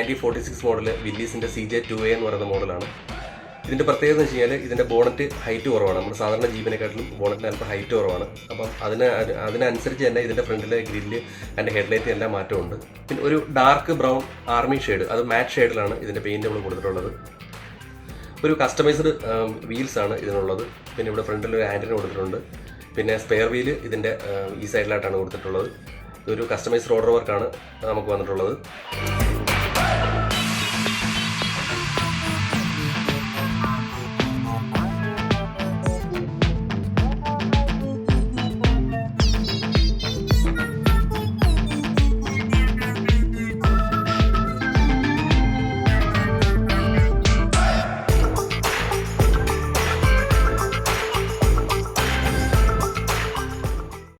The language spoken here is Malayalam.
1946 മോഡൽ വില്ലീസിൻ്റെ CJ2A എന്ന് പറയുന്ന മോഡലാണ്. ഇതിൻ്റെ പ്രത്യേകത എന്ന് വെച്ച് കഴിഞ്ഞാൽ ഇതിൻ്റെ ബോണറ്റ് ഹൈറ്റ് കുറവാണ്. നമ്മുടെ സാധാരണ ജീപ്പിനെക്കാട്ടിലും ബോണറ്റിന് അല്പം ഹൈറ്റ് കുറവാണ്. അപ്പം അതിനനുസരിച്ച് തന്നെ ഇതിൻ്റെ ഫ്രണ്ടിലെ ഗ്രില്ല് അതിൻ്റെ ഹെഡ്ലൈറ്റ് എല്ലാം മാറ്റമുണ്ട്. പിന്നെ ഒരു ഡാർക്ക് ബ്രൗൺ ആർമി ഷെയ്ഡ്, അത് മാറ്റ് ഷെയ്ഡിലാണ് ഇതിൻ്റെ പെയിൻറ്റ് നമ്മൾ കൊടുത്തിട്ടുള്ളത്. ഒരു കസ്റ്റമൈസ്ഡ് വീൽസാണ് ഇതിനുള്ളത്. പിന്നെ ഇവിടെ ഫ്രണ്ടിൽ ഒരു ആൻറ്റിന കൊടുത്തിട്ടുണ്ട്. പിന്നെ സ്പെയർ വീല് ഇതിൻ്റെ ഈ സൈഡിലായിട്ടാണ് കൊടുത്തിട്ടുള്ളത്. ഇതൊരു കസ്റ്റമൈസ്ഡ് റോഡർ വർക്കാണ് നമുക്ക് വന്നിട്ടുള്ളത്.